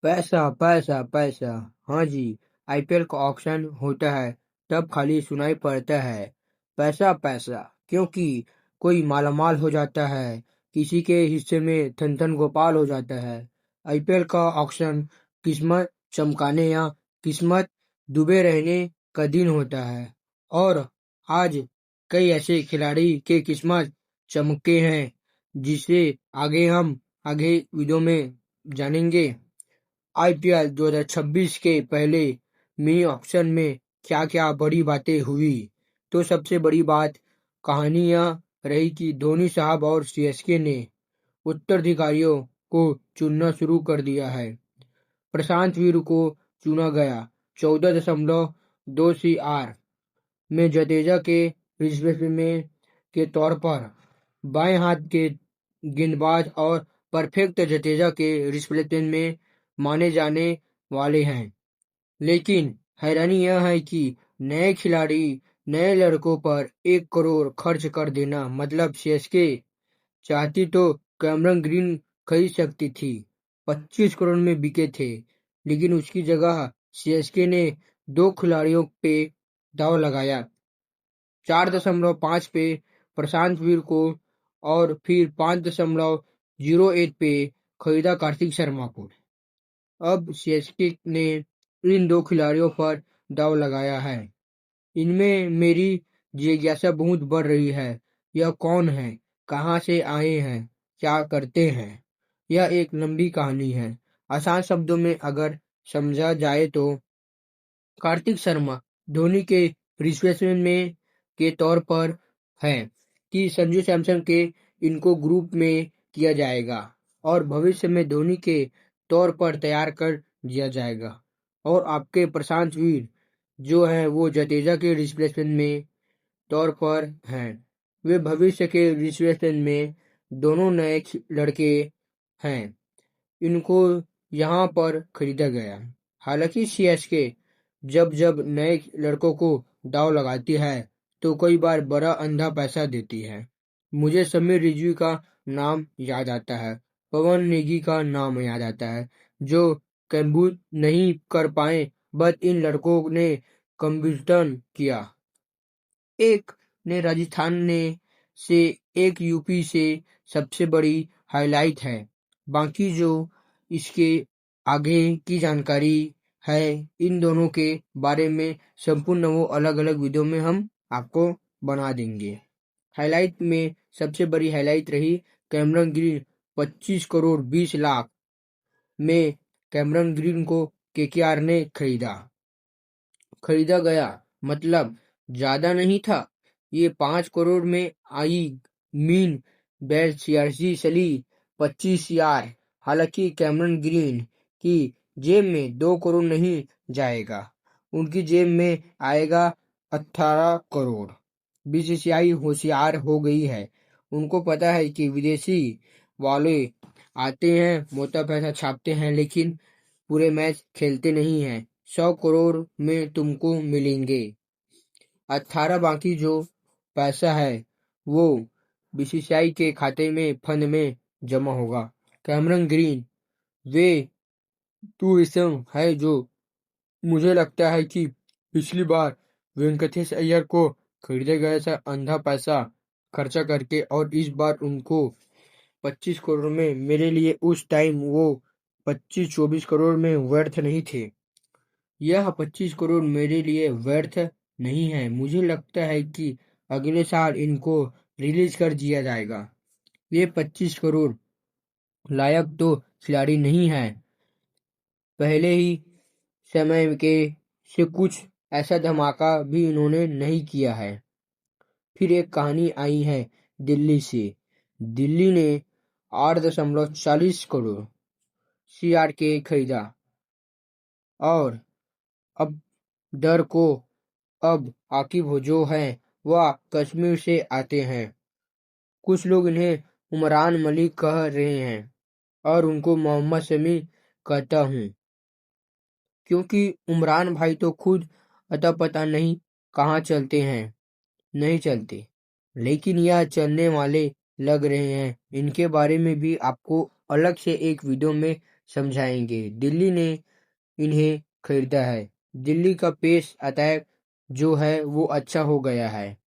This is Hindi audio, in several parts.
पैसा पैसा पैसा। हाँ जी। आईपीएल का ऑक्शन होता है तब खाली सुनाई पड़ता है पैसा पैसा, क्योंकि कोई मालामाल हो जाता है, किसी के हिस्से में थन थन गोपाल हो जाता है। आईपीएल का ऑक्शन किस्मत चमकाने या किस्मत डूबे रहने का दिन होता है। और आज कई ऐसे खिलाड़ी के किस्मत चमके हैं जिसे हम आगे वीडियो में जानेंगे। आईपीएल 2026 के पहले मिनी ऑक्शन में क्या क्या बड़ी बातें हुई। तो सबसे बड़ी बात कहानी यह रही कि धोनी साहब और सीएसके ने उत्तराधिकारियों को चुनना शुरू कर दिया है। प्रशांत वीर को चुना गया 14.2 सीआर में जडेजा के रिप्लेसमेंट के तौर पर। बाएं हाथ के गेंदबाज और परफेक्ट जडेजा के रिप्लेसमेंट में माने जाने वाले हैं। लेकिन हैरानी यह है कि नए खिलाड़ी, नए लड़कों पर 1 करोड़ खर्च कर देना, मतलब सीएसके चाहती तो कैमरन ग्रीन खरीद सकती थी, 25 करोड़ में बिके थे। लेकिन उसकी जगह सीएसके ने 2 खिलाड़ियों पे दाव लगाया, 4.5 पे प्रशांत वीर को और फिर 5.08 पे खरीदा कार्तिक शर्मा को। अब सीएसके ने इन 2 खिलाड़ियों पर दांव लगाया है। इनमें मेरी जिज्ञासा बहुत बढ़ रही है। यह कौन है, कहां से आए हैं, क्या करते हैं? यह एक लंबी कहानी है। आसान शब्दों में अगर समझा जाए तो कार्तिक शर्मा धोनी के रिप्लेसमेंट में के तौर पर है कि संजू सैमसन के इनको ग्रुप में किया जाएगा और भविष्य में धोनी के तौर पर तैयार कर दिया जाएगा। और आपके प्रशांत वीर जो है वो जडेजा के रिप्लेसमेंट में तौर पर हैं। वे भविष्य के रिप्लेसमेंट में दोनों नए लड़के हैं। इनको यहाँ पर खरीदा गया। हालांकि सीएसके जब जब नए लड़कों को दांव लगाती है तो कई बार बड़ा अंधा पैसा देती है। मुझे समीर रिजवी का नाम याद आता है, पवन नेगी का नाम याद आता है, जो कंबू नहीं कर पाए, बस इन लड़कों ने कंबिटन किया। एक ने राजस्थान ने से एक यूपी से सबसे बड़ी हाइलाइट है। बाकी जो इसके आगे की जानकारी है इन दोनों के बारे में संपूर्ण वो अलग अलग वीडियो में हम आपको बना देंगे। हाइलाइट में सबसे बड़ी हाइलाइट रही कैमरन ग्रीन 25 करोड़ 20 लाख में कैमरन ग्रीन को केकेआर ने खरीदा गया, मतलब ज्यादा नहीं था। ये 5 करोड़ में आई मीन बैट सीआरसी चली 25 यार। हालांकि कैमरन ग्रीन की जेब में 2 करोड़ नहीं जाएगा, उनकी जेब में आएगा 18 करोड़। बीसीसीआई होशियार हो गई है। उनको पता है कि विदेशी वाले आते हैं, मोटा पैसा छापते हैं, लेकिन पूरे मैच खेलते नहीं हैं। 100 करोड़ में तुमको मिलेंगे 18, बाकी जो पैसा है वो बीसीसीआई के खाते में फंड में जमा होगा। कैमरन ग्रीन वे टूरिज्म है जो मुझे लगता है कि पिछली बार वेंकटेश अय्यर को खरीदे गए था अंधा पैसा खर्चा करके, और इस बार उनको 25 करोड़ में, मेरे लिए उस टाइम वो 25-24 करोड़ में व्यर्थ नहीं थे। यह 25 करोड़ मेरे लिए व्यर्थ नहीं है। मुझे लगता है कि अगले साल इनको रिलीज कर दिया जाएगा। ये 25 करोड़ लायक तो खिलाड़ी नहीं है। पहले ही समय के से कुछ ऐसा धमाका भी इन्होंने नहीं किया है। फिर एक कहानी आई है दिल्ली से। दिल्ली ने 8.40 करोड़ सीआर के खरीदा और अब डर को अब आकिब जो हैं वह कश्मीर से आते हैं। कुछ लोग इन्हें उमरान मलिक कह रहे हैं और उनको मोहम्मद शमी कहता हूँ, क्योंकि उमरान भाई तो खुद अता पता नहीं कहाँ चलते हैं, नहीं चलते, लेकिन यह चलने वाले लग रहे हैं। इनके बारे में भी आपको अलग से एक वीडियो में समझाएंगे। दिल्ली ने इन्हें खरीदा है। दिल्ली का पेस अटैक जो है वो अच्छा हो गया है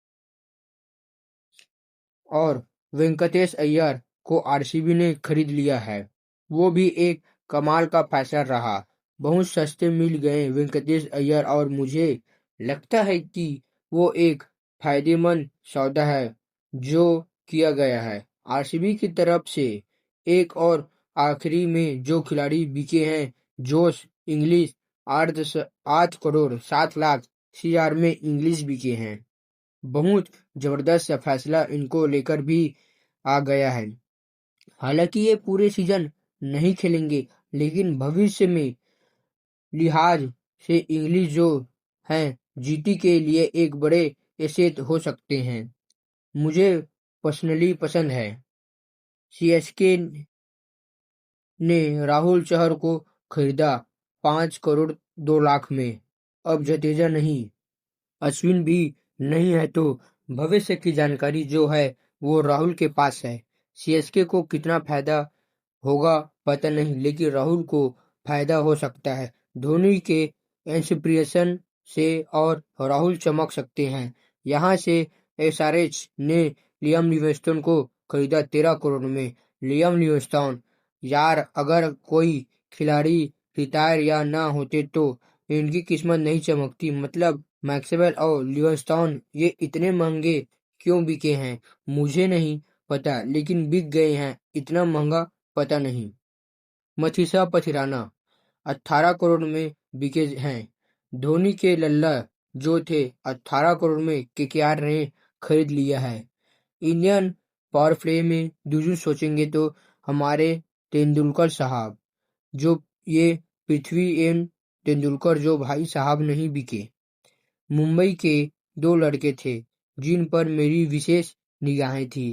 और वेंकटेश अय्यर को आरसीबी ने खरीद लिया है। वो भी एक कमाल का फैसला रहा। बहुत सस्ते मिल गए वेंकटेश अय्यर और मुझे लगता है कि वो एक फायदेमंद सौदा है जो किया गया है आरसीबी की तरफ से। एक और आखिरी में जो खिलाड़ी बिके हैं, जोश इंग्लिश 8 करोड़ 7 लाख सीआर में इंग्लिश बिके हैं। बहुत जबरदस्त फैसला इनको लेकर भी आ गया है। हालांकि ये पूरे सीजन नहीं खेलेंगे, लेकिन भविष्य में लिहाज से इंग्लिश जो हैं जीटी के लिए एक बड़े एसेट हो सकते हैं। मुझे पर्सनली पसंद है। सीएसके ने राहुल चहर को खरीदा 5 करोड़ 2 लाख में। अब जडेजा नहीं, अश्विन भी नहीं है तो भविष्य की जानकारी जो है वो राहुल के पास है। सीएसके को कितना फायदा होगा पता नहीं, लेकिन राहुल को फायदा हो सकता है। धोनी के इंस्पिरेशन से और राहुल चमक सकते हैं। यहाँ से एसआरएच ने लियाम लिविंगस्टन को खरीदा 13 करोड़ में। लियाम लिविंगस्टन, यार अगर कोई खिलाड़ी रिटायर या ना होते तो इनकी किस्मत नहीं चमकती। मतलब मैक्सवेल और लिविंगस्टन ये इतने महंगे क्यों बिके हैं मुझे नहीं पता, लेकिन बिक गए हैं। इतना महंगा पता नहीं। मथीसा पथिराना 18 करोड़ में बिके हैं। धोनी के लल्ला जो थे 18 करोड़ में केकेआर ने खरीद लिया है। इंडियन पावर प्ले में दूसरी सोचेंगे तो हमारे तेंदुलकर साहब, जो ये पृथ्वी एम तेंदुलकर जो भाई साहब नहीं बिके। मुंबई के 2 लड़के थे जिन पर मेरी विशेष निगाहें थी।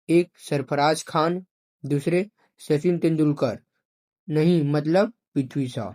एक सरफराज खान, दूसरे सचिन तेंदुलकर। नहीं, मतलब पृथ्वी शॉ।